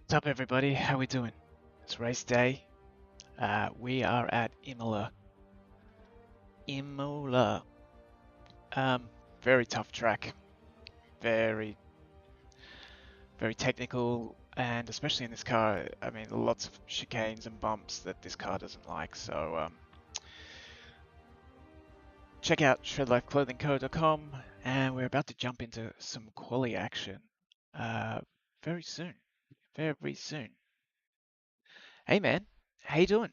What's up, everybody? How we doing? It's race day. We are at Imola. Imola. Very tough track. Very, very technical, and especially in this car, I mean, lots of chicanes and bumps that this car doesn't like. So check out shredlifeclothingco.com, and we're about to jump into some quali action very soon. Very soon. Hey, man. How you doing?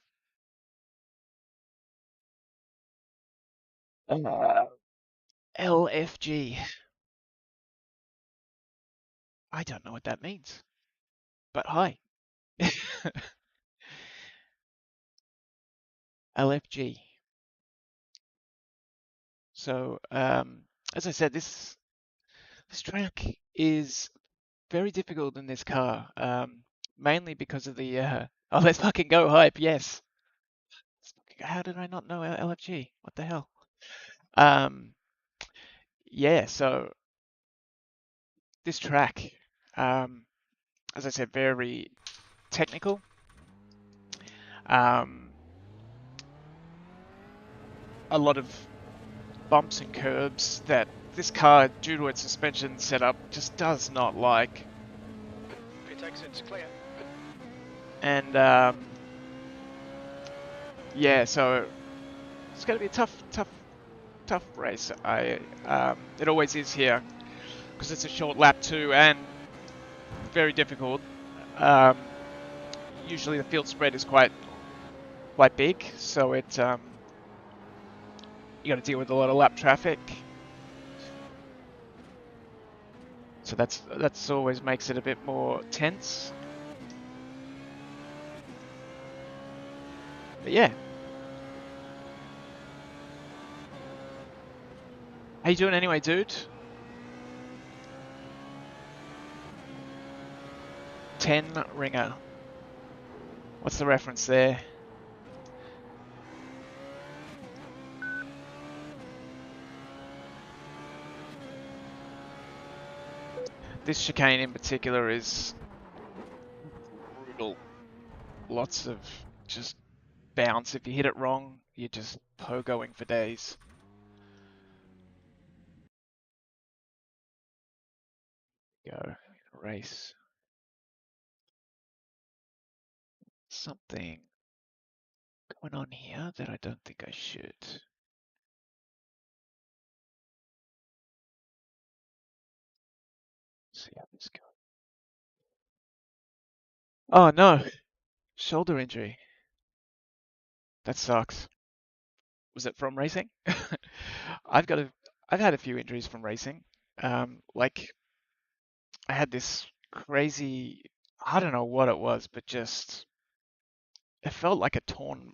Uh, LFG. I don't know what that means, but hi. LFG. So, as I said, this track is very difficult in this car, mainly because of the oh, let's fucking go hype. Yes. How did I not know LFG? What the hell? Um, yeah. So this track, um, as I said, very technical. Um, a lot of bumps and curbs that this car, due to its suspension setup, just does not like. Pit exit's clear. And yeah, so it's going to be a tough race. It always is here because it's a short lap too and very difficult. Usually the field spread is quite big, so you got to deal with a lot of lap traffic. So that's always makes it a bit more tense. But yeah. How you doing anyway, dude? 10 ringer. What's the reference there? This chicane in particular is brutal. Lots of just bounce. If you hit it wrong, you're just pogoing for days. Go race. Something going on here that I don't think I should. See how this goes. Oh no, shoulder injury. That sucks. Was it from racing? I've got a, I've had a few injuries from racing. Like I had this crazy, I don't know what it was, but just it felt like a torn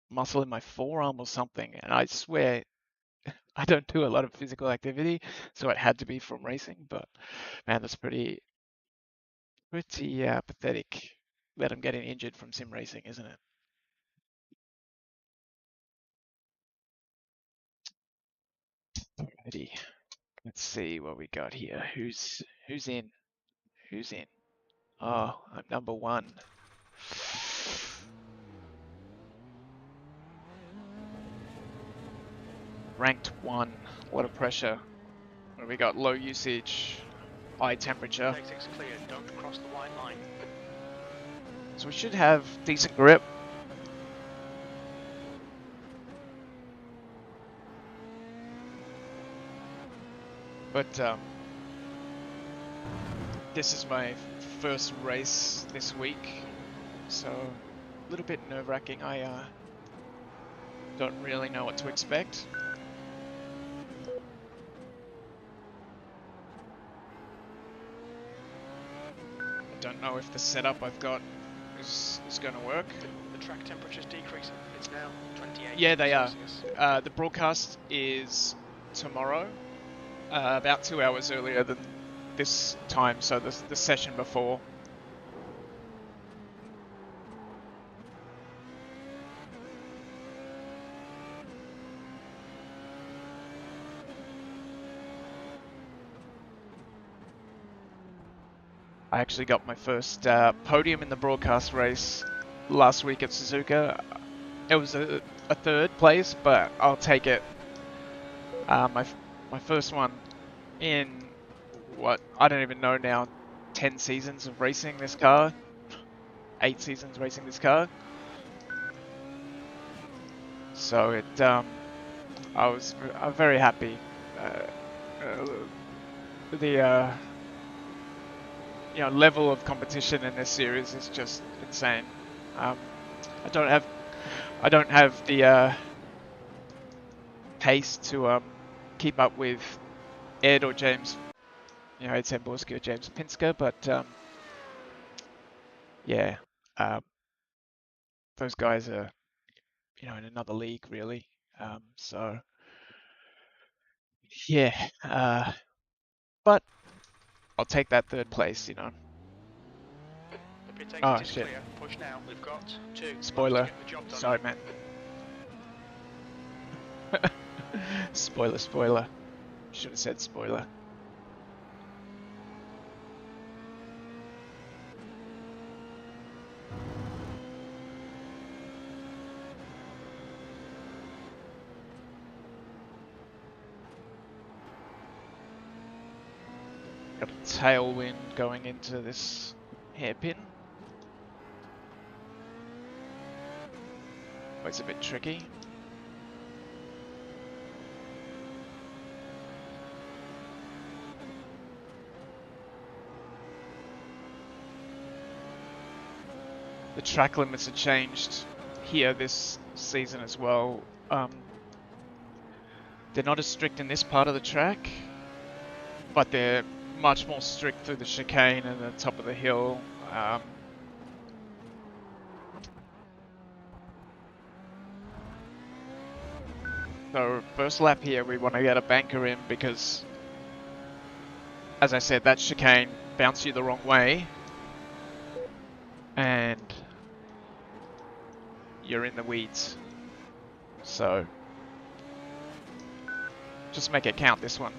muscle in my forearm or something. And I swear I don't do a lot of physical activity, so it had to be from racing. But man, that's pretty pathetic that I'm getting injured from sim racing, isn't it? Alrighty, let's see what we got here. Who's in? Who's in? Oh, I'm number one. Ranked one. A lot of pressure. We got low usage, high temperature. Pit exit's clear. Don't cross the white line. So we should have decent grip. But this is my first race this week, so a little bit nerve-wracking. I don't really know what to expect. I don't know if the setup I've got is going to work. The track temperature's decreasing. It's now 28. Yeah, they are. Celsius. The broadcast is tomorrow, about 2 hours earlier than this time, so the session before. I actually got my first podium in the broadcast race last week at Suzuka. It was a third place, but I'll take it. My first one in what I don't even know now, 10 seasons of racing this car, 8 seasons racing this car. So I'm very happy. The level of competition in this series is just insane. I don't have the pace to keep up with Ed or James, Ed Samborski or James Pinsker, but yeah, um, those guys are in another league really. So yeah, but I'll take that third place. The pit exit Oh is shit! clear. Push now. We've got 2 laps to Spoiler. get the job done. Sorry, man. Spoiler. Should have said spoiler. Got a tailwind going into this hairpin. Oh, it's a bit tricky. The track limits are changed here this season as well. They're not as strict in this part of the track, but they're much more strict through the chicane and the top of the hill. So first lap here, we want to get a banker in because, as I said, that chicane bounced you the wrong way, and you're in the weeds. So just make it count this one.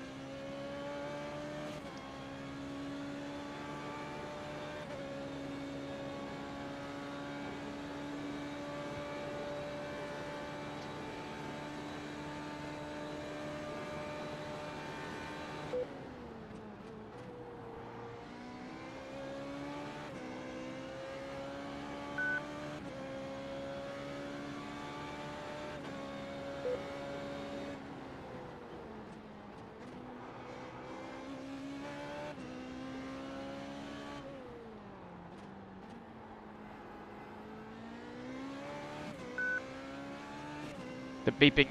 The beeping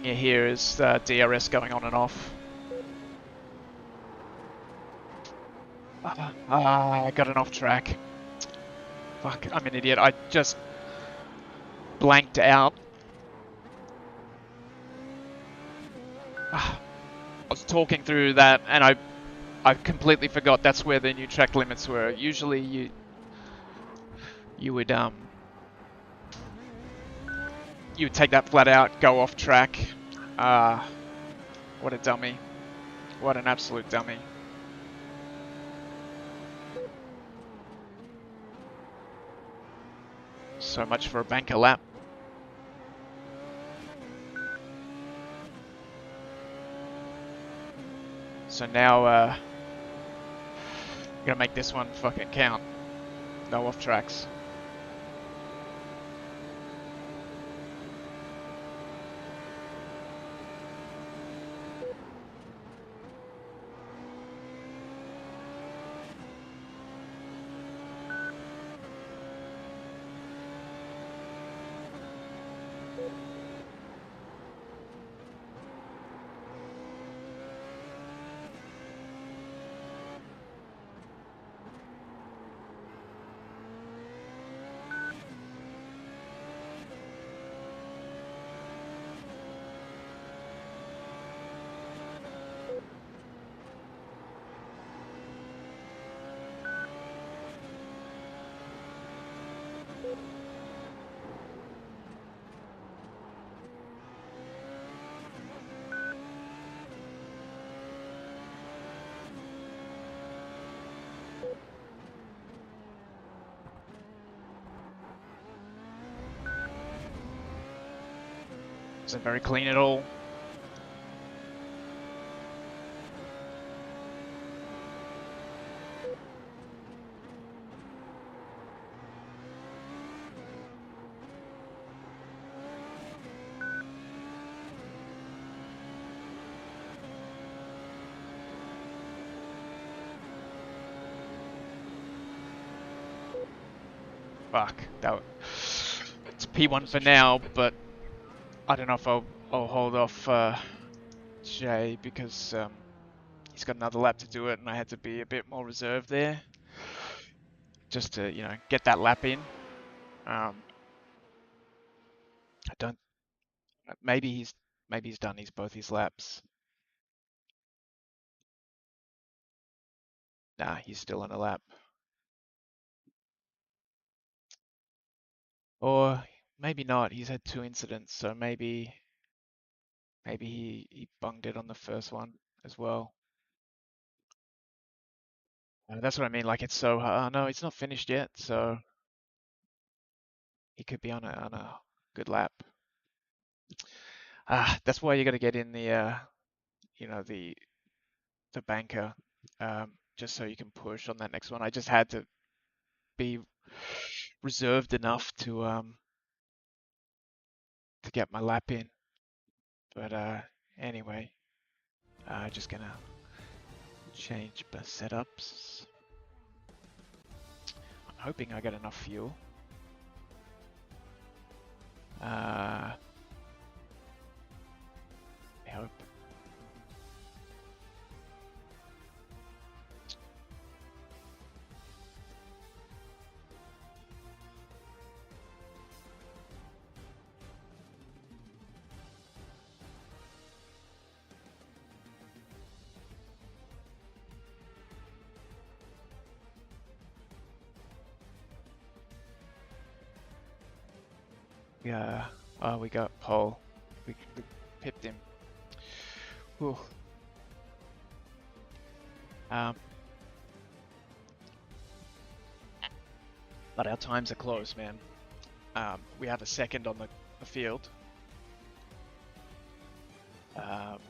you hear is DRS going on and off. I got an off track. Fuck, I'm an idiot. I just blanked out. I was talking through that and I completely forgot that's where the new track limits were. Usually you would take that flat out, go off track. What a dummy. What an absolute dummy. So much for a banker lap. So now, I'm gonna make this one fucking count. No off tracks. Wasn't very clean at all. Fuck, it's P1 for now, but I don't know if I'll hold off Jay because he's got another lap to do it, and I had to be a bit more reserved there, just to get that lap in. I don't. Maybe he's done both his laps. Nah, he's still on a lap. Or maybe not. He's had 2 incidents, so maybe he bunged it on the first one as well. That's what I mean. Like it's so hard. No, it's not finished yet, so he could be on a good lap. That's why you got to get in the the banker, just so you can push on that next one. I just had to be reserved enough to get my lap in. But anyway, just gonna change my setups. I'm hoping I get enough fuel. I hope. Yeah. Oh, we got pole. We pipped him. Whew. But our times are close, man. We have a second on the field. But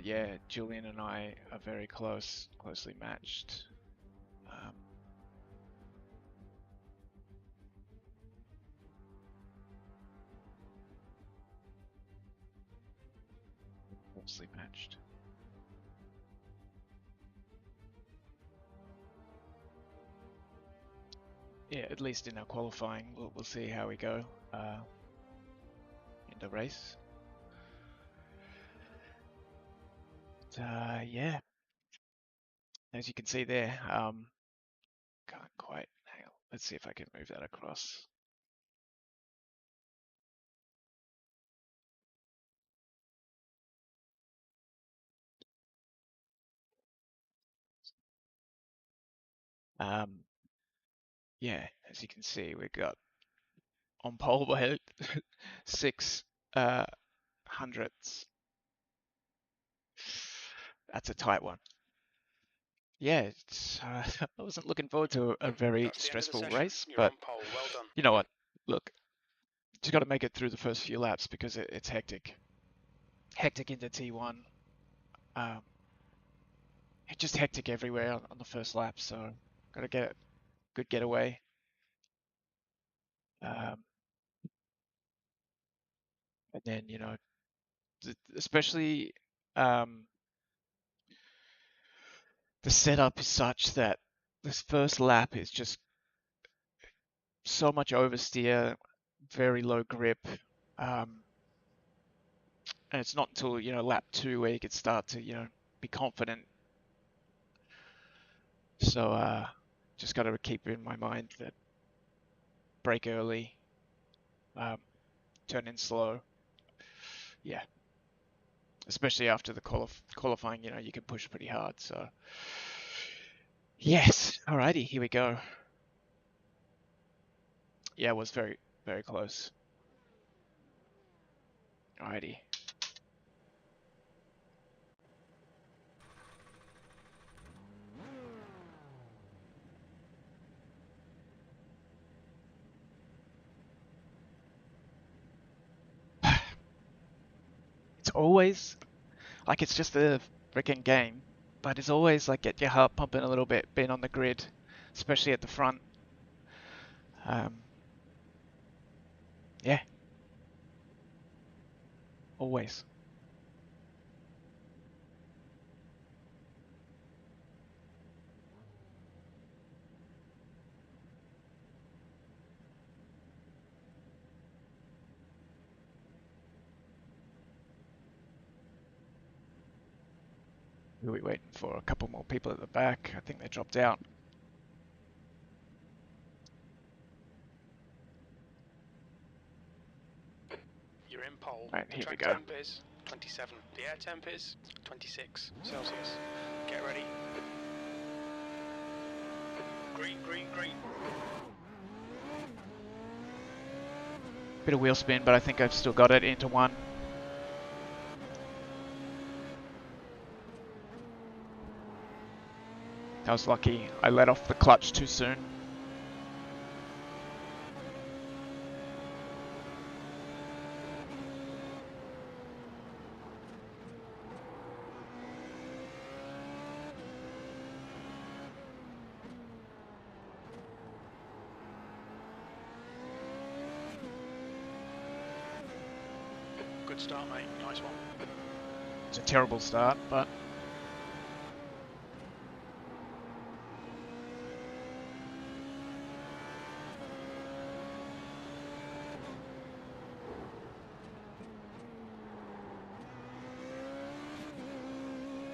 yeah, Julian and I are very closely matched. Closely matched. Yeah, at least in our qualifying, we'll see how we go in the race. But, yeah, as you can see there, can't quite. Hang on, let's see if I can move that across. Yeah, as you can see, we've got on pole by 6 hundredths. That's a tight one. Yeah, I wasn't looking forward to a very stressful race, but Well done. you know what? Look, just got to make it through the first few laps because it's hectic. Hectic into T1. Just hectic everywhere on the first lap, so got to get a good getaway. And then, especially the setup is such that this first lap is just so much oversteer, very low grip. And it's not until, lap 2 where you can start to, be confident. So just got to keep in my mind that brake early, turn in slow. Yeah. Especially after the qualifying, you can push pretty hard. So yes. Alrighty, here we go. Yeah, it was very, very close. Alrighty. it's always like it's just a freaking game, but it's always like get your heart pumping a little bit being on the grid, especially at the front. Um, yeah, always. Who are we waiting for? A couple more people at the back. I think they dropped out. You're in pole. Right, The here we track go. temp is 27. The air temp is 26 Celsius. Get ready. Green, green, green. Bit of wheel spin, but I think I've still got it into one. I was lucky. I let off the clutch too soon. Good start, mate. Nice one. It's a terrible start, but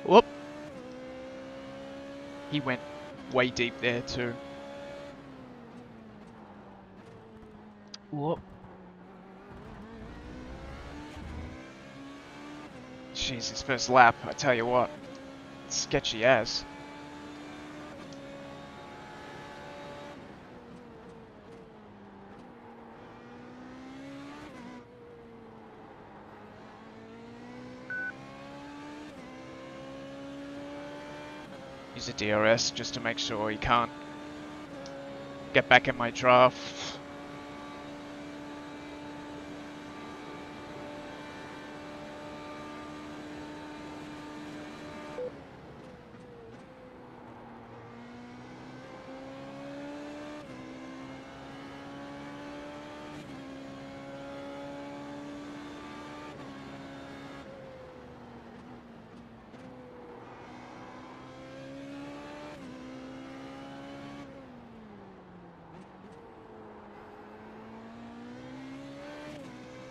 whoop. He went way deep there too. Whoop. Jeez, his first lap, I tell you what, sketchy as. Use a DRS just to make sure he can't get back in my draft.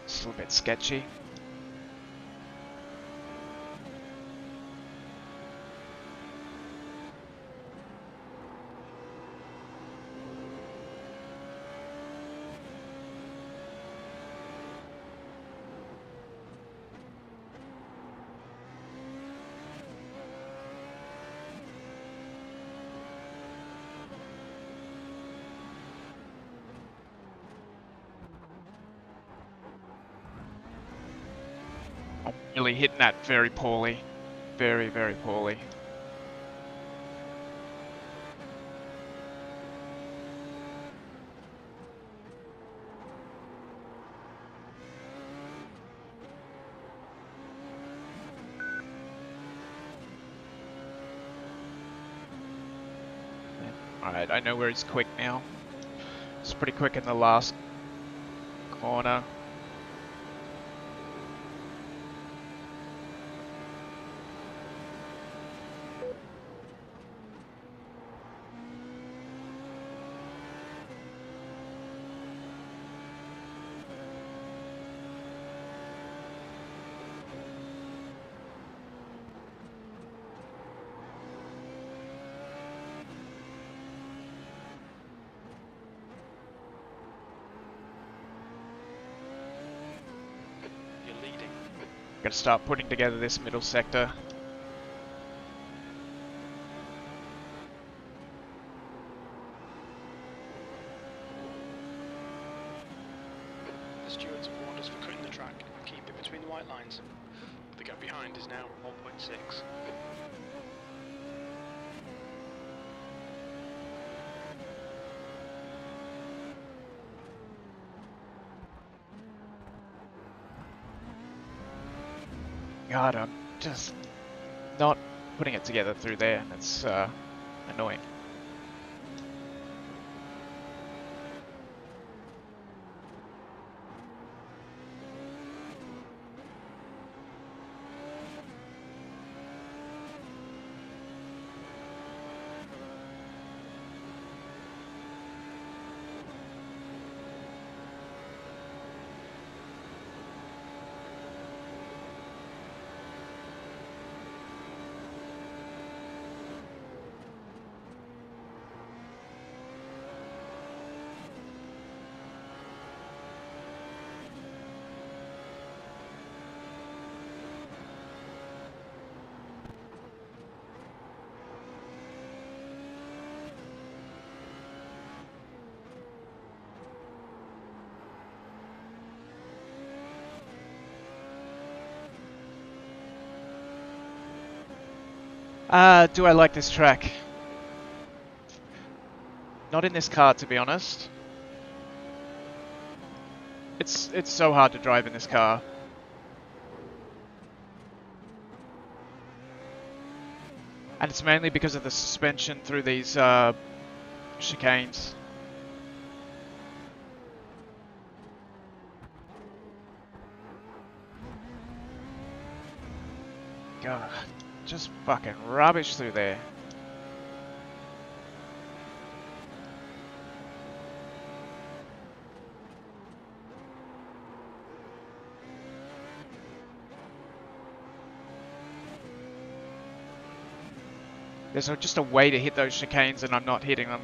Still a bit sketchy. I'm really hitting that very poorly. Very, very poorly. Alright, I know where he's quick now. It's pretty quick in the last corner. You're leading. Gotta start putting together this middle sector. The stewards have warned us for cutting the track. Keep it between the white lines. The gap behind is now 1.6. God, I'm just not putting it together through there, and it's annoying. Do I like this track? Not in this car, to be honest. It's so hard to drive in this car. And it's mainly because of the suspension through these chicanes. God, just fucking rubbish through there. There's just a way to hit those chicanes and I'm not hitting them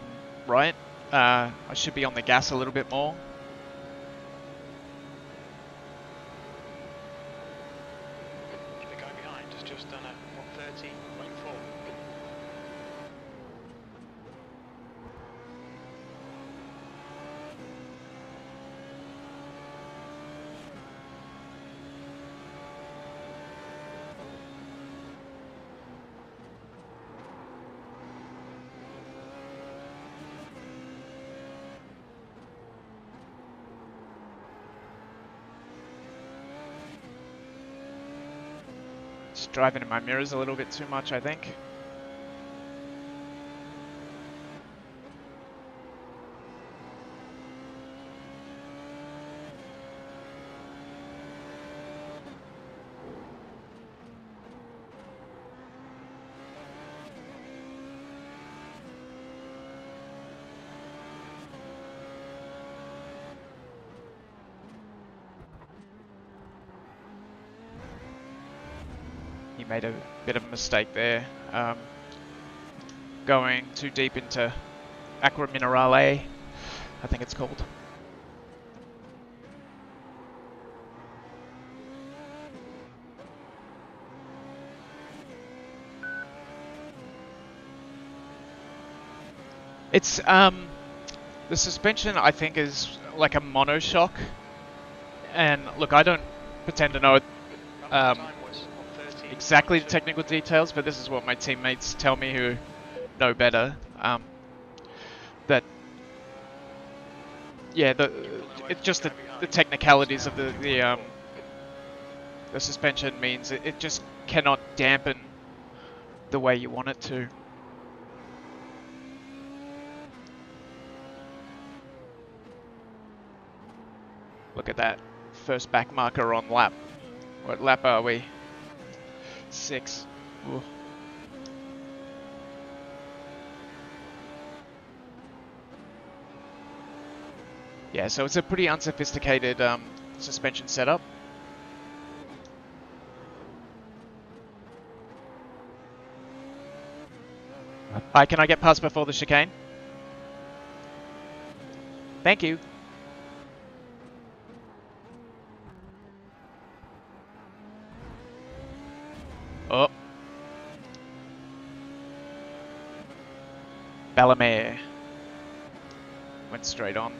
right. I should be on the gas a little bit more. The guy behind has just done a 130.4. Just driving in my mirrors a little bit too much, I think. He made a bit of a mistake there, going too deep into Aqua Minerale, I think it's called. It's the suspension I think is like a monoshock, and look, I don't pretend to know exactly the technical details, but this is what my teammates tell me who know better. That yeah, it's just the technicalities of the suspension means it just cannot dampen the way you want it to. Look at that first back marker on lap. What lap are we? 6. Ooh. Yeah, so it's a pretty unsophisticated suspension setup. Hi, can I get past before the chicane? Thank you. Oh. Ballamare. Went straight on.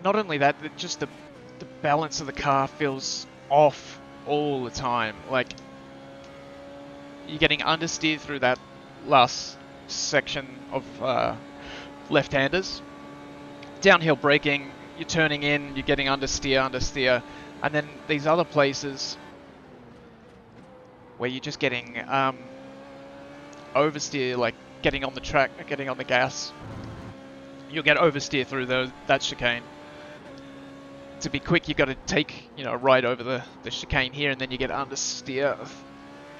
Not only that, just the balance of the car feels off all the time. Like, you're getting understeer through that last section of left-handers. downhill braking, you're turning in, you're getting understeer, and then these other places where you're just getting oversteer, like getting on the track, getting on the gas. You'll get oversteer through that chicane. To be quick, you got to take, you know, right over the chicane here, and then you get understeer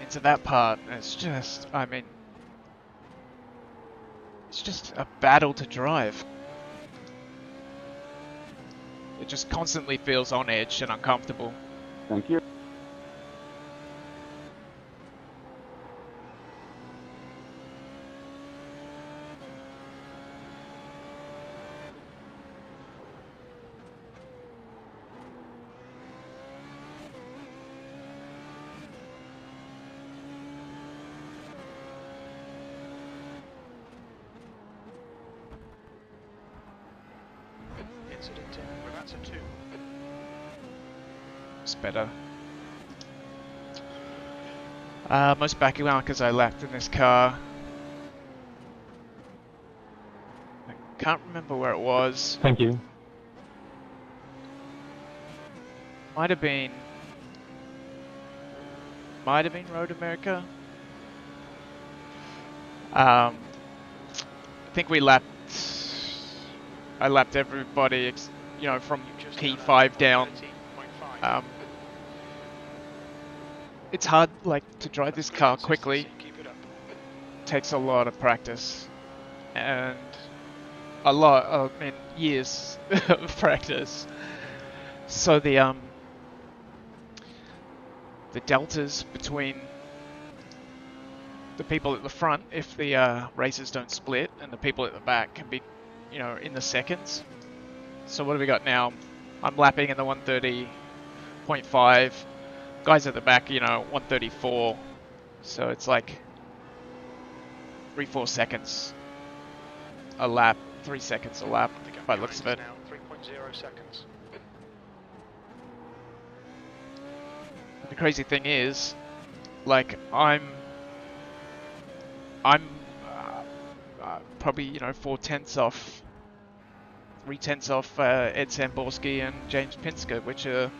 into that part. And it's just, I mean, it's just a battle to drive. It just constantly feels on edge and uncomfortable. Thank you. Incident in. Well, that's a 2. It's better. Most backy markers I lapped in this car. I can't remember where it was. Thank you. Might have been Road America. I think I lapped everybody, you know, from P5 down. It's hard, like, to drive this car quickly. Takes a lot of practice, and I mean, years of practice. So the deltas between the people at the front, if the races don't split, and the people at the back can be, you know, in the seconds. So what have we got now? I'm lapping in the 130.5. Guys at the back, you know, 134. So it's like 3-4 seconds a lap, 3 seconds a lap by the looks of it. Now 3.0 seconds. The crazy thing is, like, I'm probably, you know, 3/10 off Ed Samborski and James Pinsker, which are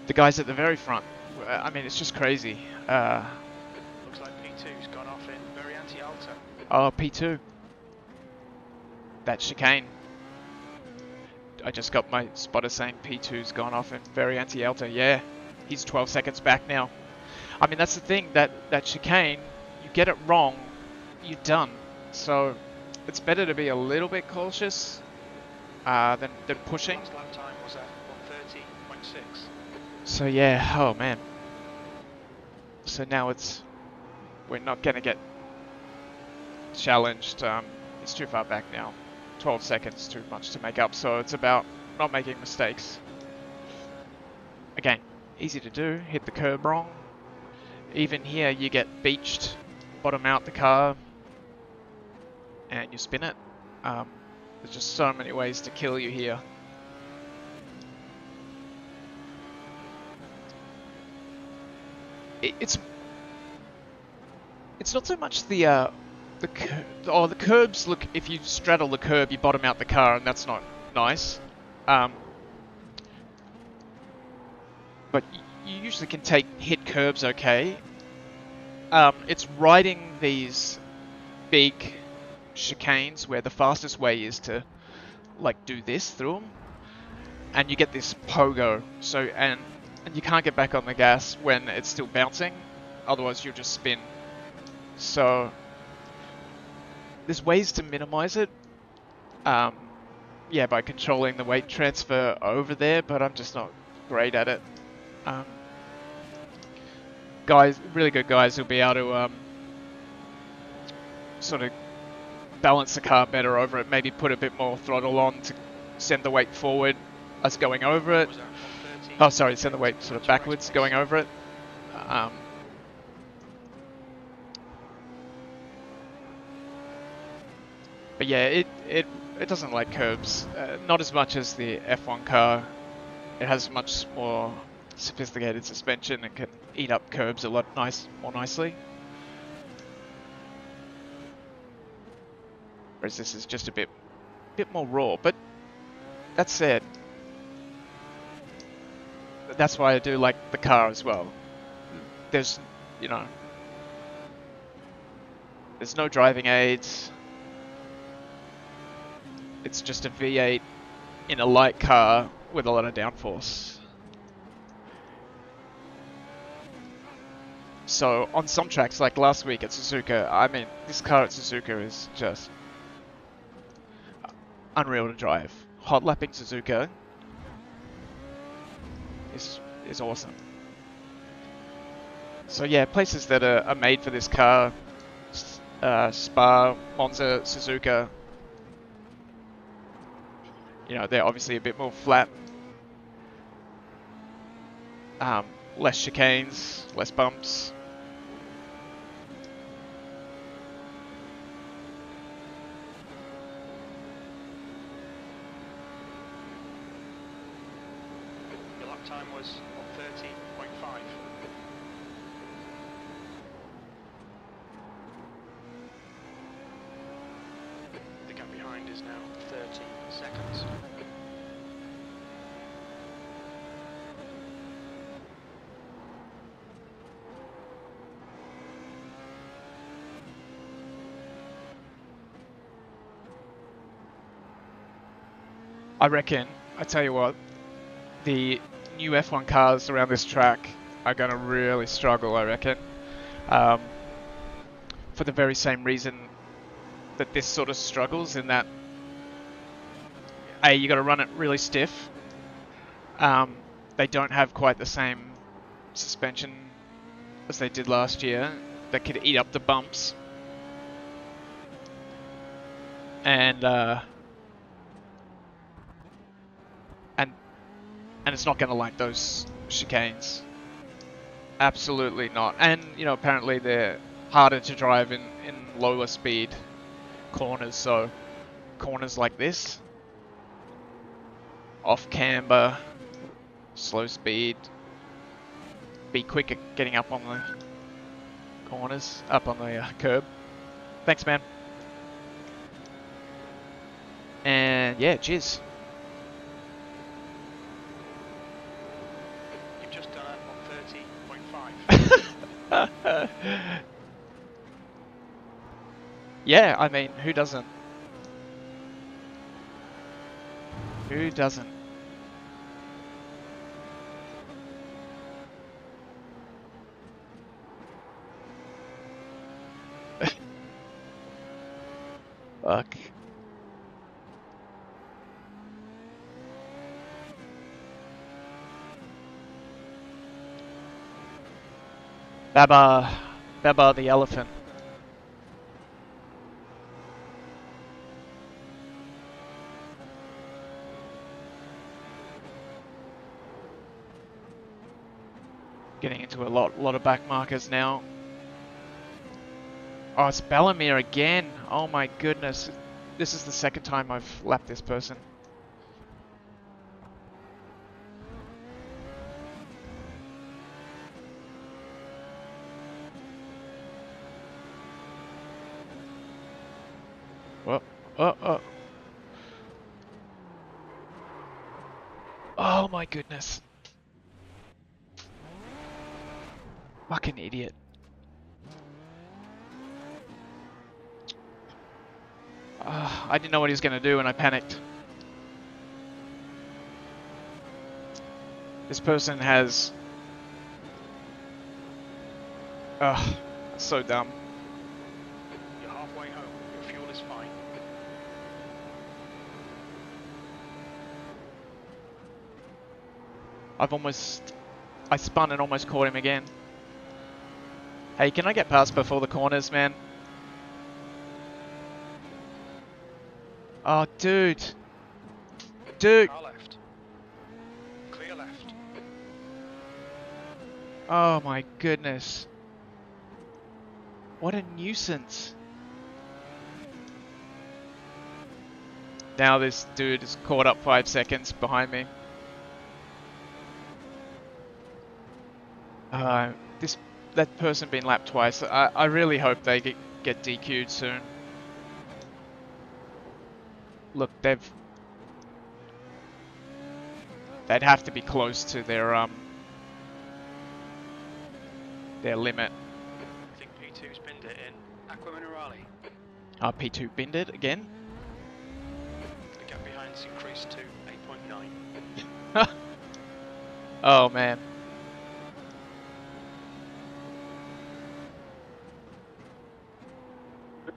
the guys at the very front. I mean, it's just crazy. Looks like P2's gone off in very anti-alta. Oh, P2. That chicane. I just got my spotter saying P2's gone off in very anti-alta. Yeah, he's 12 seconds back now. I mean, that's the thing, that chicane, you get it wrong, you're done. So it's better to be a little bit cautious than pushing. Last lap time was at 130.6. So yeah, oh man. So now we're not going to get challenged. It's too far back now. 12 seconds, too much to make up. So it's about not making mistakes. Again, easy to do. Hit the curb wrong. Even here, you get beached, bottom out the car, and you spin it. There's just so many ways to kill you here. It's not so much the curbs. Look, if you straddle the curb, you bottom out the car, and that's not nice. But you usually can hit curbs okay. It's riding these big chicanes where the fastest way is to, like, do this through them, and you get this pogo. So and you can't get back on the gas when it's still bouncing, otherwise you'll just spin. So there's ways to minimize it. Yeah, by controlling the weight transfer over there, but I'm just not great at it. Guys, really good guys will be able to sort of balance the car better over it, maybe put a bit more throttle on to send the weight forward as going over it. Oh, sorry, send the weight sort of backwards going over it. But yeah, it doesn't like curbs. Not as much as the F1 car. It has much more sophisticated suspension and can eat up curbs a lot more nicely. Whereas this is just a bit bit more raw. But that said, that's why I do like the car as well. There's, you know, there's no driving aids. It's just a V8 in a light car with a lot of downforce. So on some tracks, like last week at Suzuka, I mean, this car at Suzuka is just unreal to drive. Hot lapping Suzuka is awesome. So yeah, places that are made for this car, Spa, Monza, Suzuka, you know, they're obviously a bit more flat, less chicanes, less bumps. Your lap time was 30.5. The gap behind is now 30 seconds. I reckon, I tell you what, the new F1 cars around this track are going to really struggle, I reckon. For the very same reason that this sort of struggles, in that, A, you got to run it really stiff. They don't have quite the same suspension as they did last year that could eat up the bumps. And it's not going to like those chicanes. Absolutely not. And, you know, apparently they're harder to drive in lower speed corners. So corners like this, off camber, slow speed, be quick at getting up on the corners, up on the curb. Thanks, man. And yeah, cheers. Yeah, I mean, who doesn't? Who doesn't? Fuck. Baba, Baba the elephant. Getting into a lot of back markers now. Oh, it's Bellamere again. Oh my goodness. This is the second time I've lapped this person. Oh. Oh my goodness. Fucking idiot. I didn't know what he was going to do and I panicked. This person has... Ugh, so dumb. You're halfway home. Your fuel is fine. I spun and almost caught him again. Hey, can I get past before the corners, man? Oh, dude. Dude. Car left. Clear left. Oh my goodness. What a nuisance. Now this dude is caught up 5 seconds behind me. That person been lapped twice. I really hope they get DQ'd soon. look, they'd have to be close to their limit. I think P2's binned it in Aqua Minerale. P2 binned it again. The gap behind's increased to 8.9. Oh man.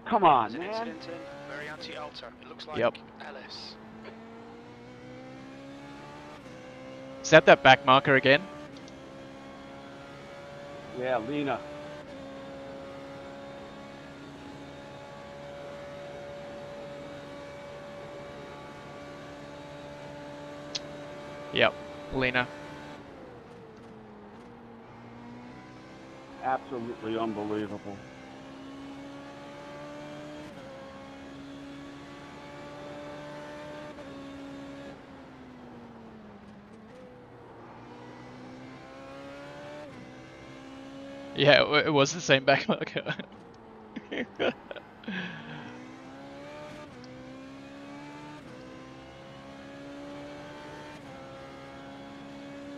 Come on, There's an man. incident in very anti-alter. It looks like Yep. LS. Is that back marker again? Yeah, Lena. Yep, Lena. Absolutely unbelievable. Yeah, it was the same back marker.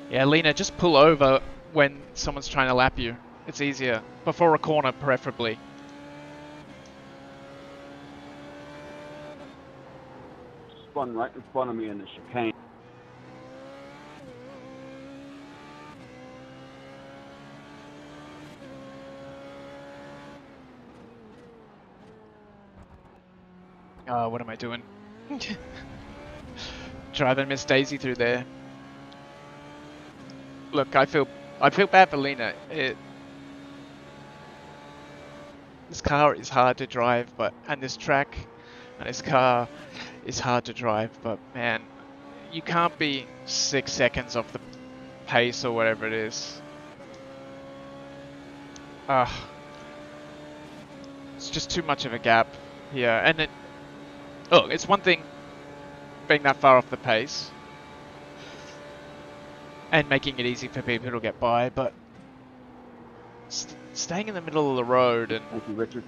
Yeah, Lena, just pull over when someone's trying to lap you. It's easier. Before a corner, preferably. Spun right in front of me in the chicane. What am I doing? Driving Miss Daisy through there. Look, I feel bad for Lena. This car is hard to drive, and this track and this car is hard to drive, but man, you can't be 6 seconds off the pace or whatever it is. It's just too much of a gap here, and it's one thing being that far off the pace and making it easy for people to get by, but staying in the middle of the road and Thank you, Richard.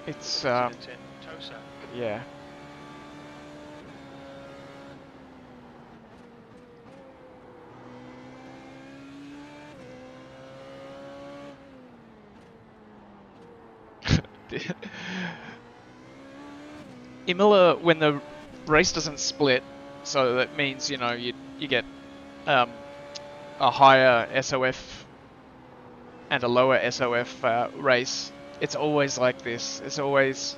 it's Incident in Tosa. yeah. Imola, when the race doesn't split, so that means, you know, you get a higher SOF and a lower SOF race. It's always like this. It's always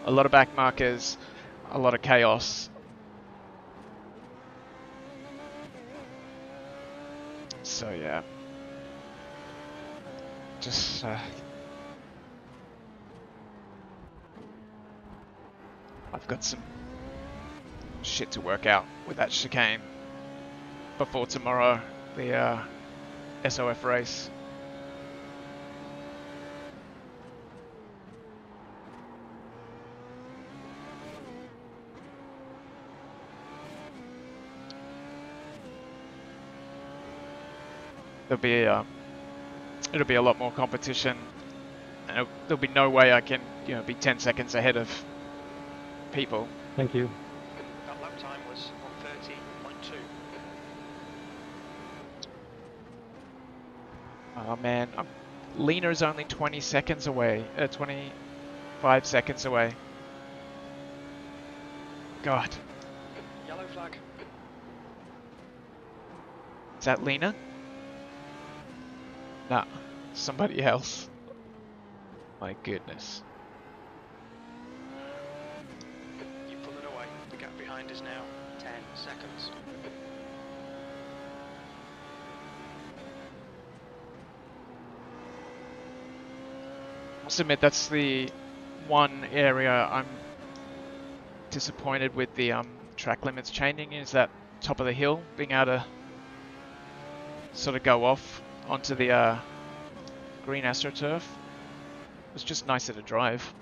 a lot of back markers, a lot of chaos. So yeah, just I've got some shit to work out with that chicane before tomorrow, the SOF race. There'll be it'll be a lot more competition, and there'll be no way I can, you know, be 10 seconds ahead of people. Thank you. That lap time was 1:30.2. Oh man, Lena is only 20 seconds away, 25 seconds away. God. Yellow flag. Is that Lena? Nah, somebody else. My goodness. You pull it away. The gap behind is now 10 seconds. I must admit, that's the one area I'm disappointed with the track limits changing, is that top of the hill, being able to sort of go off onto the green AstroTurf. It's just nicer to drive.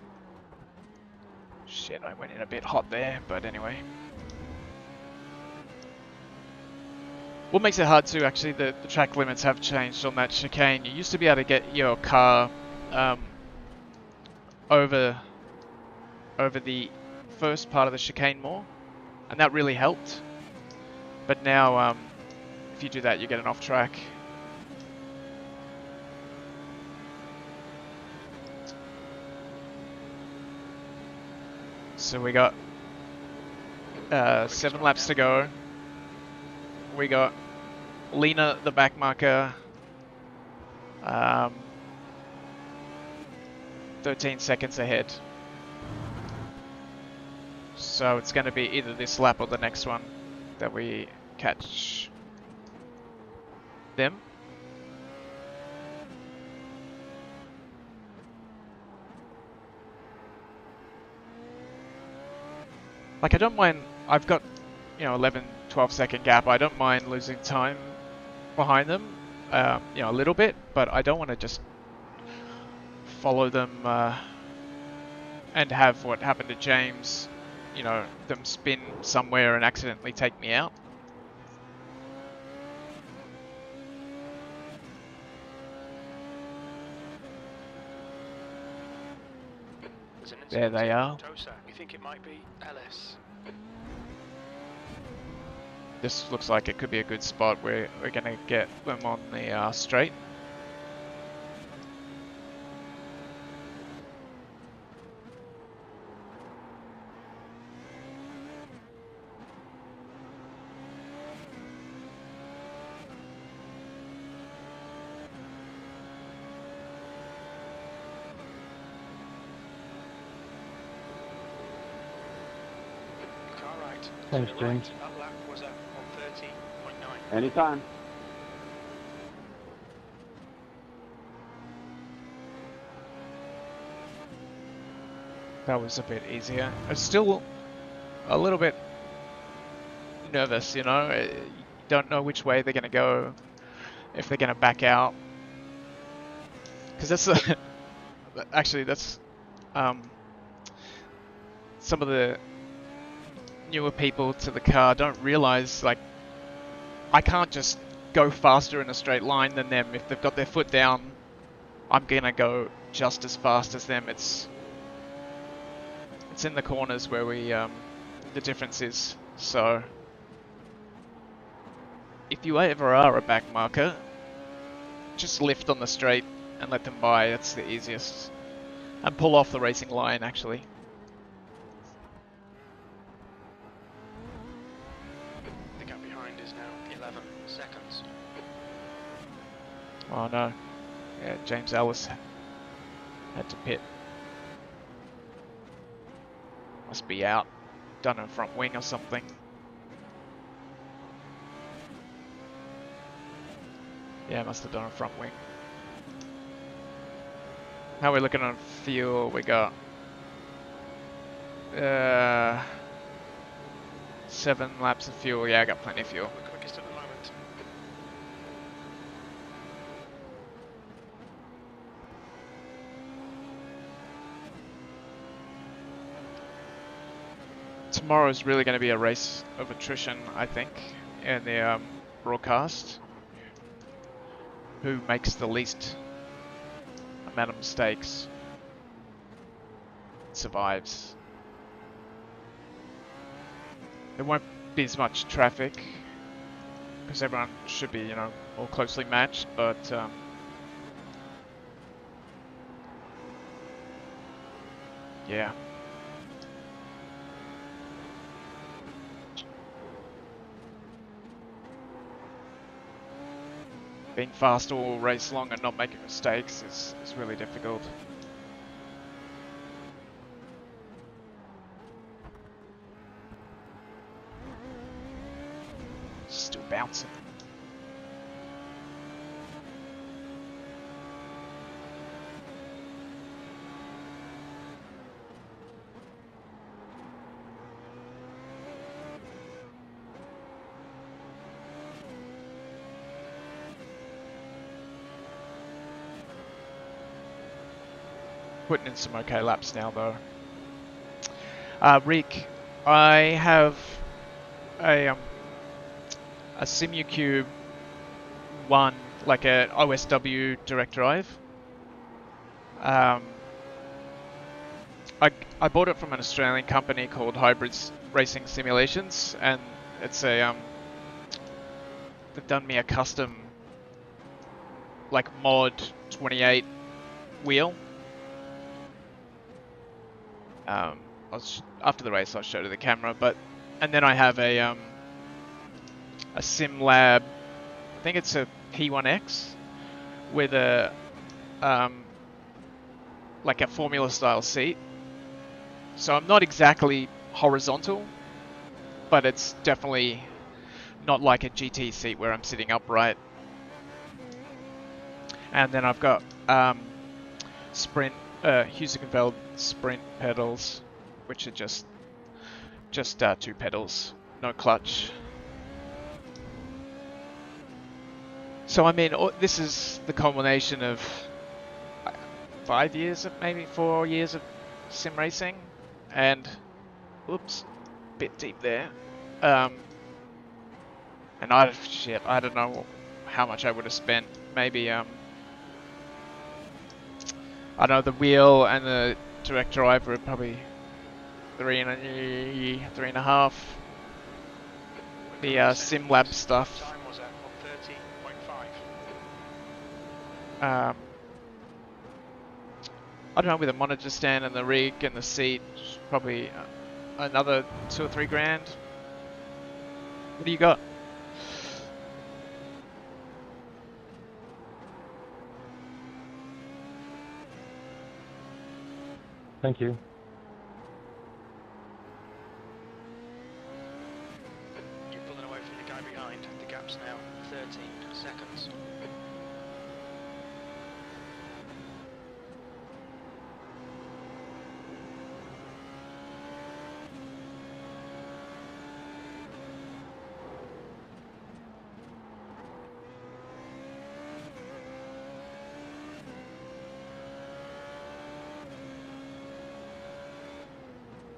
Shit, I went in a bit hot there, but anyway. What makes it hard too, actually, the track limits have changed on that chicane. You used to be able to get your car over the first part of the chicane more, and that really helped. But now, if you do that, you get an off track. So we got 7 laps to go. We got Lena, the back marker, 13 seconds ahead. So it's going to be either this lap or the next one that we catch them. Like, I don't mind, I've got, 11, 12 second gap. I don't mind losing time behind them, a little bit, but I don't want to just follow them and have what happened to James, them spin somewhere and accidentally take me out. There they are. We think it might be LS. This looks like it could be a good spot where we're going to get them on the straight. Thanks, James. That lap was at 1:30.9. Anytime. That was a bit easier. I'm still a little bit nervous, You don't know which way they're going to go, if they're going to back out. Because that's actually, that's some of the newer people to the car don't realize, like, I can't just go faster in a straight line than them. If they've got their foot down, I'm gonna go just as fast as them. It's in the corners where the difference is. So if you ever are a back marker, just lift on the straight and let them by. That's the easiest. And pull off the racing line, actually. The gap behind is now 11 seconds. Oh no. Yeah, James Ellis had to pit. Must be out. Done a front wing or something. Yeah, must have done a front wing. How are we looking on fuel? We got 7 laps of fuel. Yeah, I got plenty of fuel. The quickest at the moment. Tomorrow's really going to be a race of attrition, I think, in the broadcast. Who makes the least amount of mistakes survives. There won't be as much traffic because everyone should be, more closely matched, but yeah. Being fast all race long and not making mistakes is really difficult. Still bouncing. Putting in some okay laps now though. Rick, I have a SimuCube 1, like a OSW direct drive. I bought it from an Australian company called Hybrids Racing Simulations, and it's a they've done me a custom like mod 28 wheel. After the race I'll show to the camera, and then I have a SimLab, I think it's a P1X with a like a Formula style seat. So I'm not exactly horizontal, but it's definitely not like a GT seat where I'm sitting upright. And then I've got Sprint Husikenfeld Sprint pedals, which are just 2 pedals, no clutch. So I mean, this is the culmination of 5 years, maybe 4 years of sim racing, and oops, bit deep there. And I don't know how much I would have spent. Maybe I don't know, the wheel and the direct drive were probably 3.5. The SimLab stuff. Time was at 1:30.5. I don't know, with a monitor stand and the rig and the seat, probably another 2 or 3 grand. What do you got? Thank you. You're pulling away from the guy behind. The gap's now 13 seconds.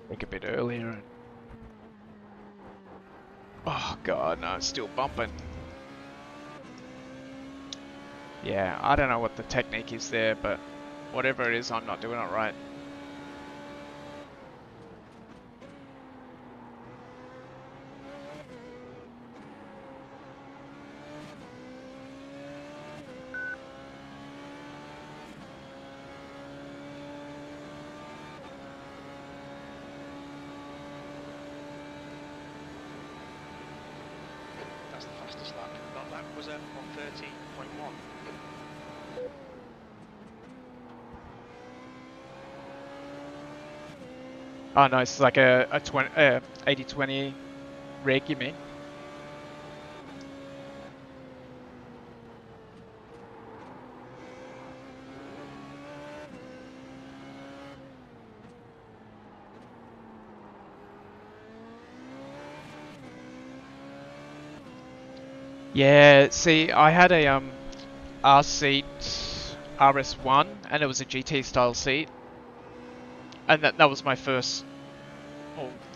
Think a bit earlier. Oh god, no, it's still bumping. Yeah, I don't know what the technique is there, but whatever it is, I'm not doing it right. That's the fastest lap. That lap was at 1:30.1. Oh no, it's like a 80-20 rig, you mean? Yeah, see, I had a R seat, RS1, and it was a GT style seat, and that was my first,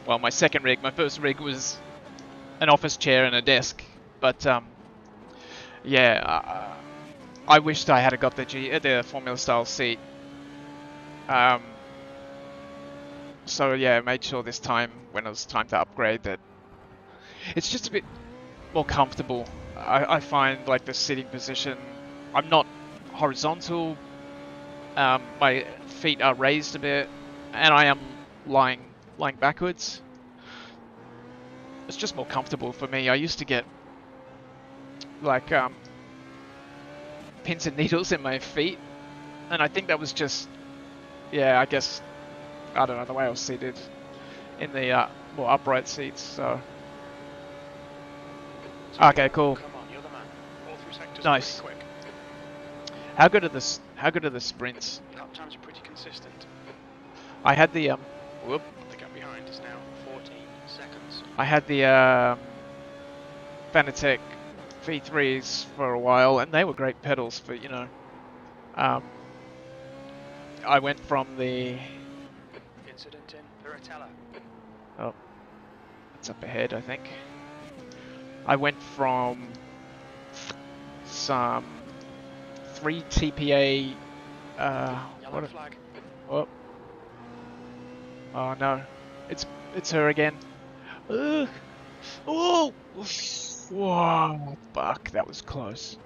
well, my second rig. My first rig was an office chair and a desk, but yeah, I wished I had got the Formula style seat. So yeah, I made sure this time when it was time to upgrade that it's just a bit more comfortable. I find like the sitting position, I'm not horizontal, my feet are raised a bit, and I am lying backwards. It's just more comfortable for me. I used to get like pins and needles in my feet, and I think that was just, yeah, I guess, I don't know, the way I was seated in the more upright seats. So okay, cool. Come on, you're the man. All through sectors Nice. pretty quick. How good are the sprints? Lap times are pretty consistent. I had the The gap behind is now 14 seconds. I had the Fanatec V3s for a while, and they were great pedals for, you know. I went from the Incident in Piratella. oh, it's up ahead, I think. I went from some 3 TPA Yellow what? flag. Oh, Oh no, it's her again. Ugh. Oh, whoa, fuck, that was close.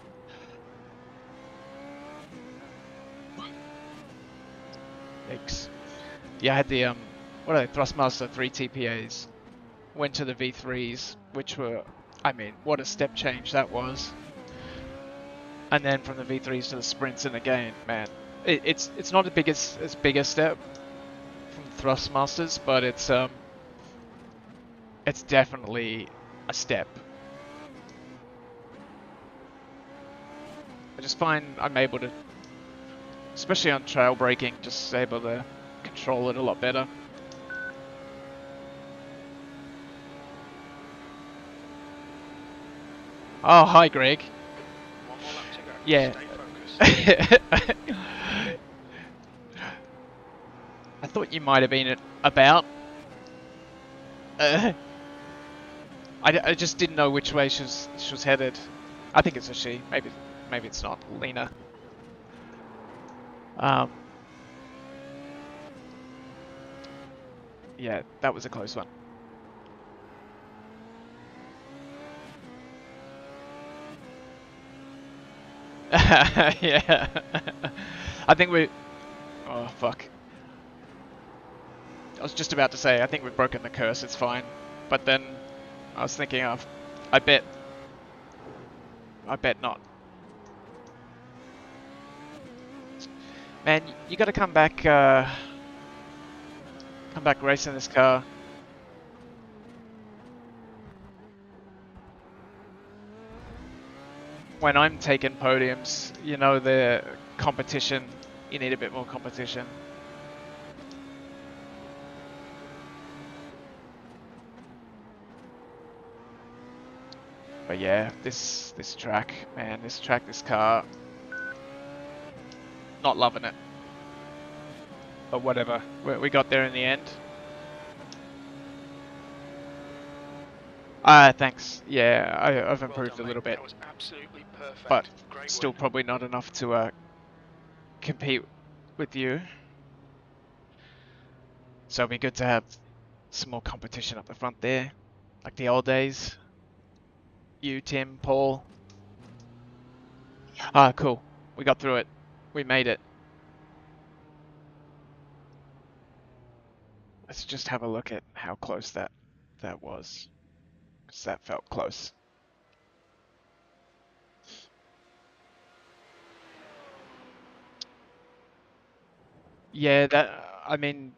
Yikes. Yeah, I had the what are they? Thrustmaster 3 TPAs. Went to the V3s, which were, I mean, what a step change that was. And then from the V3s to the sprints, and again, man, it's not as big a step from the Thrustmasters, but it's definitely a step. I just find I'm able to, especially on trail braking, just able to control it a lot better. Oh, hi, Greg. One more lap to go. Yeah. Stay focused. I thought you might have been about. I just didn't know which way she was headed. I think it's a she. Maybe it's not. Lena. Yeah, that was a close one. Yeah. I think we. Oh fuck. I was just about to say I think we've broken the curse. It's fine. But then I was thinking of. I bet not. Man, you got to come back. Come back racing this car. When I'm taking podiums, you know, the competition, you need a bit more competition. But yeah, this track, man, this car, not loving it. But whatever, we got there in the end. Thanks. Yeah, I've improved a little bit. That was absolutely perfect. But Great still win. probably not enough to compete with you. So it'd be good to have some more competition up the front there, like the old days. You, Tim, Paul. Ah, cool. We got through it. We made it. Let's just have a look at how close that was, because that felt close. Yeah, I mean,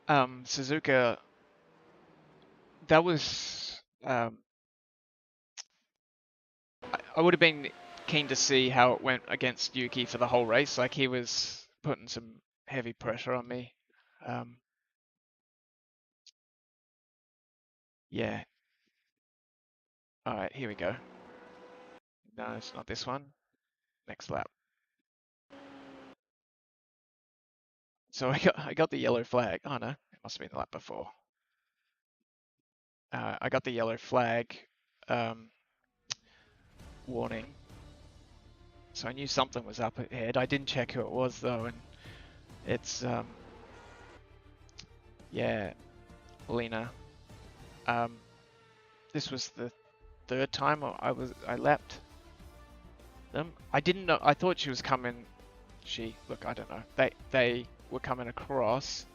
Suzuka, that was, I would have been keen to see how it went against Yuki for the whole race. Like, he was putting some heavy pressure on me. Yeah. All right, here we go. No, it's not this one. Next lap. So I got the yellow flag. Oh no, it must have been the lap before. I got the yellow flag warning. So I knew something was up ahead. I didn't check who it was though, and it's yeah, Lena. This was the third time I lapped them. I didn't know. I thought she was coming. Look, I don't know. They were coming across,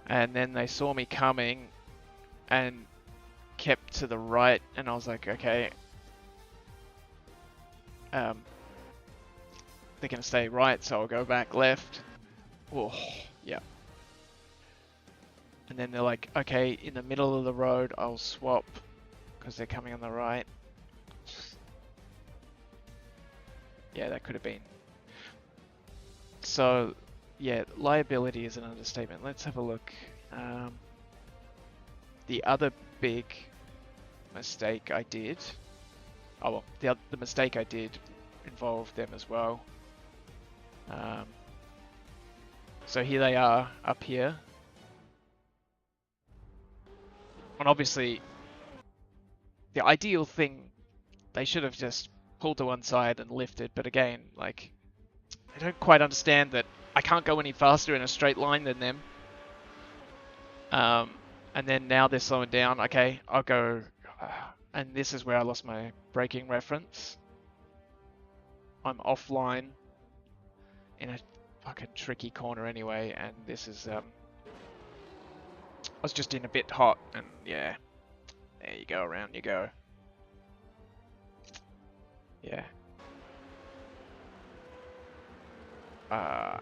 and then they saw me coming, and kept to the right, and I was like, okay, they're gonna stay right, so I'll go back left. Oh, yeah. And then they're like, okay, in the middle of the road, I'll swap because they're coming on the right. Yeah, that could have been. So, yeah, liability is an understatement. Let's have a look. The other big mistake I did. Oh well, the mistake I did involved them as well. So here they are up here. And obviously, the ideal thing, they should have just pulled to one side and lifted. But again, like, I don't quite understand that I can't go any faster in a straight line than them. And then now they're slowing down. Okay, I'll go. And this is where I lost my braking reference. I'm offline in a fucking tricky corner anyway, and this is I was just in a bit hot, and yeah, there you go, around you go. Yeah. Yeah,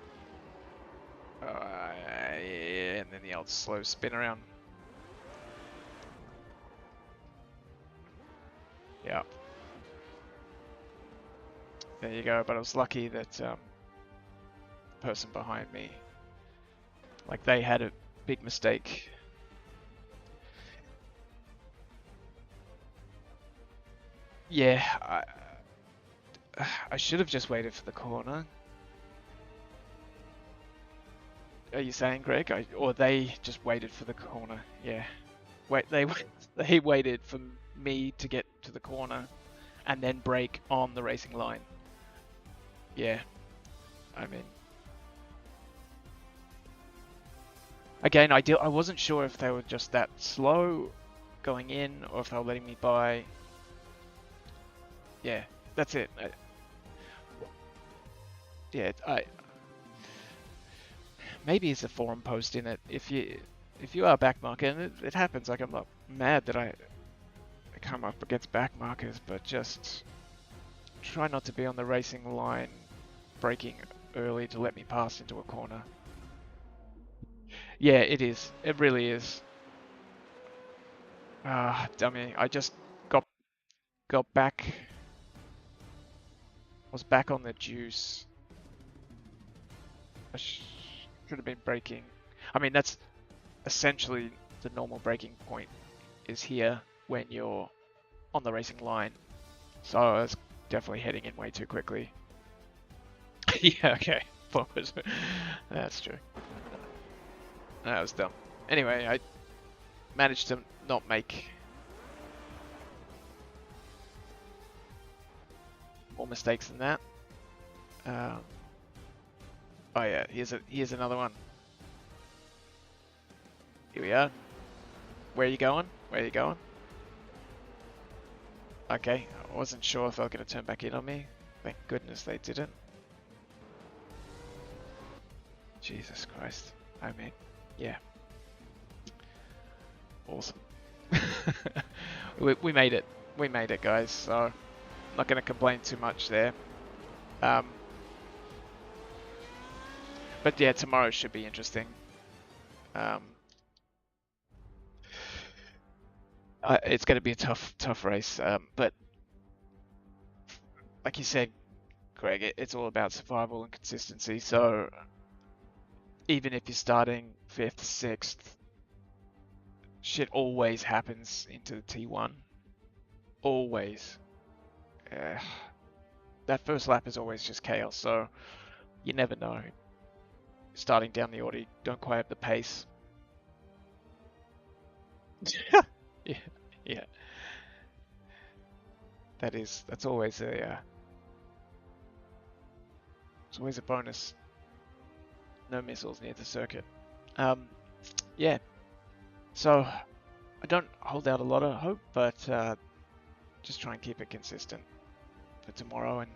and then the old slow spin around. Yeah. There you go, but I was lucky that the person behind me, like, they had a big mistake. Yeah, I should have just waited for the corner. Are you saying, Greg? Or they just waited for the corner? Yeah. They waited for me to get to the corner and then brake on the racing line. Yeah. I mean, again, I wasn't sure if they were just that slow going in or if they were letting me by. Yeah, that's it. Yeah, maybe it's a forum post in it. If you are backmarker, and it happens, like, I'm not mad that I come up against backmarkers, but just try not to be on the racing line braking early to let me pass into a corner. Yeah, it is. It really is. Ah, dummy. I just got back. Was back on the juice. I should have been braking. I mean, that's essentially the normal braking point is here when you're on the racing line. So I was definitely heading in way too quickly. Yeah, okay. Forward. That's true. That was dumb. Anyway, I managed to not make more mistakes than that. Oh yeah, here's another one. Here we are. Where are you going? Where are you going? Okay, I wasn't sure if they were going to turn back in on me. Thank goodness they didn't. Jesus Christ. I mean, yeah. Awesome. we made it. We made it, guys, so I'm not going to complain too much there. But yeah, tomorrow should be interesting. It's going to be a tough race, but like you said, Greg, it's all about survival and consistency. So even if you're starting 5th, 6th, shit always happens into the T1. Always. That first lap is always just chaos, so you never know. Starting down the Audi, don't quite have the pace. Yeah. That's always it's always a bonus. No missiles near the circuit. Yeah. So I don't hold out a lot of hope, but just try and keep it consistent for tomorrow and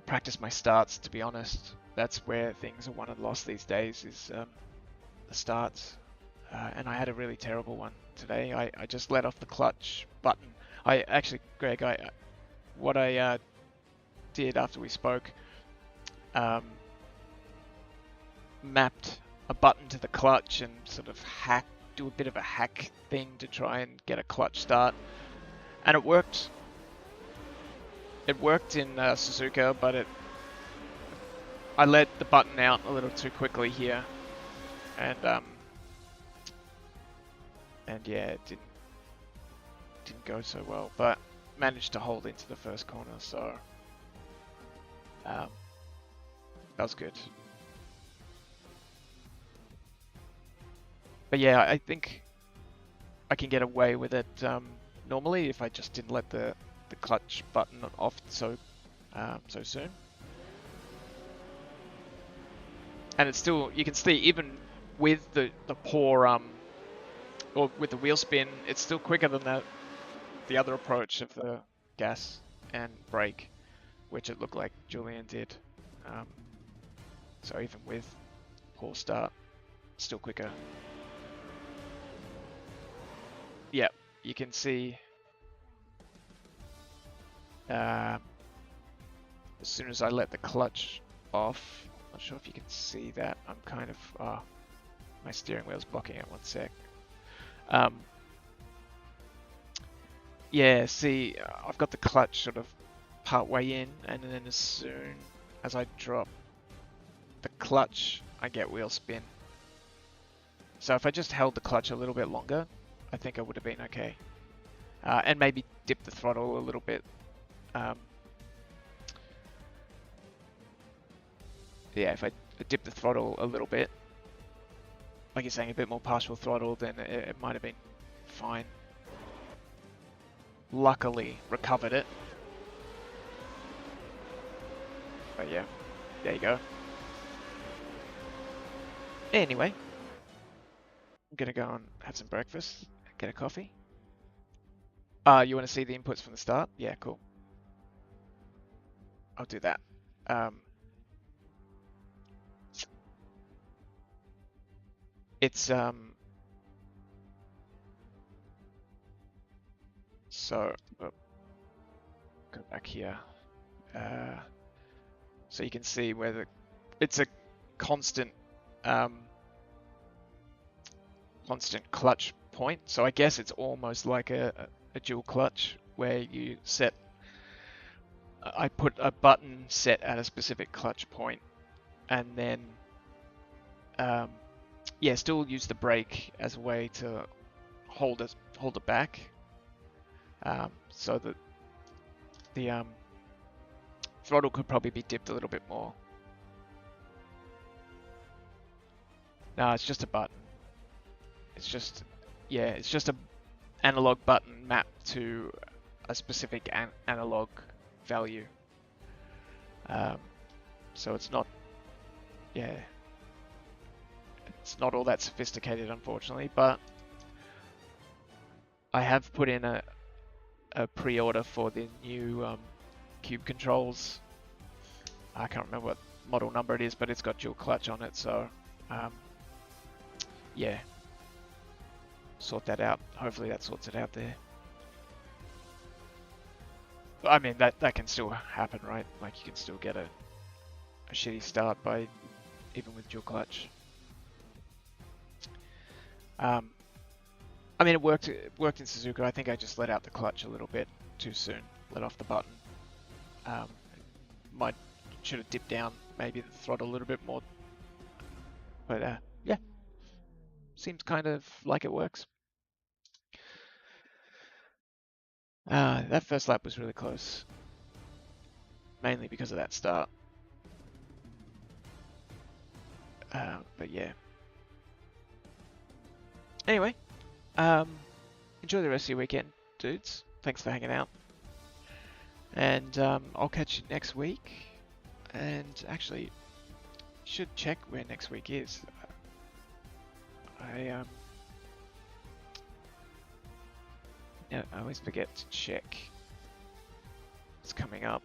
practice my starts. To be honest, that's where things are won and lost these days. Is the starts. And I had a really terrible one today. I just let off the clutch button. I actually, Greg, what I did after we spoke, mapped a button to the clutch and sort of do a bit of a hack thing to try and get a clutch start, and it worked. It worked in Suzuka, but I let the button out a little too quickly here, and yeah, it didn't go so well, but managed to hold into the first corner, so that was good. But yeah, I think I can get away with it normally if I just didn't let the clutch button off so soon. and it's still, you can see even with the poor or with the wheel spin, it's still quicker than the other approach of the gas and brake, which it looked like Julian did. So even with poor start, still quicker. Yeah, you can see as soon as I let the clutch off, I'm not sure if you can see that. I'm kind of, my steering wheel's blocking it, one sec. Yeah, see, I've got the clutch sort of part way in, and then as soon as I drop the clutch, I get wheel spin. So if I just held the clutch a little bit longer, I think I would have been okay. And maybe dip the throttle a little bit. Yeah, if I dip the throttle a little bit, like you're saying, a bit more partial throttle, then it might have been fine. Luckily, recovered it. But yeah, there you go. Anyway, I'm gonna go and have some breakfast, get a coffee. You want to see the inputs from the start? Yeah, cool. I'll do that. It's so go back here. So you can see where it's a constant constant clutch point. So I guess it's almost like a dual clutch where you set. I put a button set at a specific clutch point, and then yeah, still use the brake as a way to hold it back, so that the throttle could probably be dipped a little bit more. No, it's just a button. It's just, yeah, it's just a analog button mapped to a specific analog value. So it's not, yeah, it's not all that sophisticated, unfortunately, but I have put in a pre-order for the new cube controls. I can't remember what model number it is, but it's got dual clutch on it, so yeah, sort that out. Hopefully that sorts it out there. I mean, that can still happen, right? Like, you can still get a shitty start by even with dual clutch. I mean, it worked in Suzuka. I think I just let out the clutch a little bit too soon, let off the button. Should have dipped down maybe the throttle a little bit more, but yeah, seems kind of like it works. That first lap was really close, mainly because of that start. But yeah. Anyway, enjoy the rest of your weekend, dudes. Thanks for hanging out. And I'll catch you next week. And actually, should check where next week is. I always forget to check. It's coming up.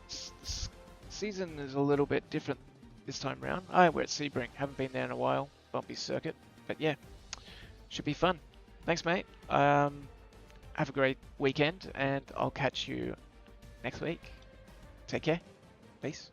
This season is a little bit different this time round. We're at Sebring. Haven't been there in a while. Bumpy circuit. But yeah, should be fun. Thanks, mate. Have a great weekend, and I'll catch you next week. Take care. Peace.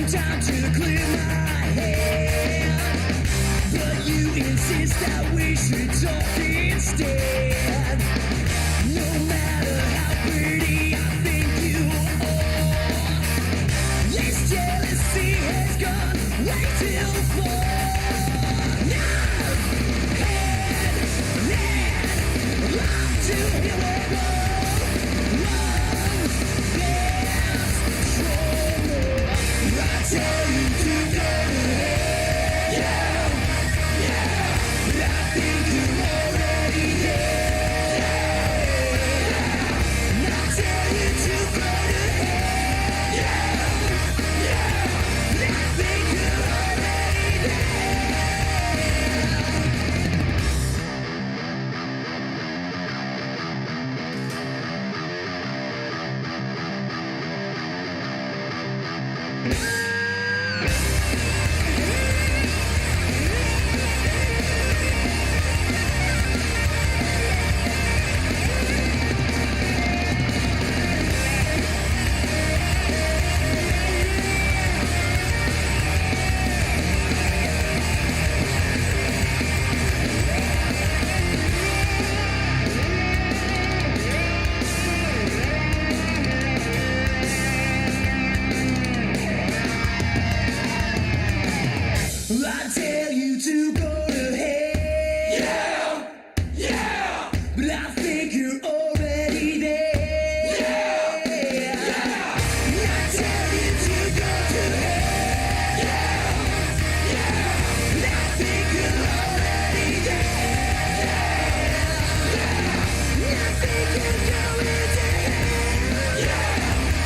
some time to clear my head, but you insist that we should talk instead. No matter how pretty I think you are, this jealousy has gone way too far. Now, head, love to hear what I tell you to go ahead, yeah, but I think you're already dead, yeah. I tell you to go ahead, yeah, but I think you're already dead. I tell you to go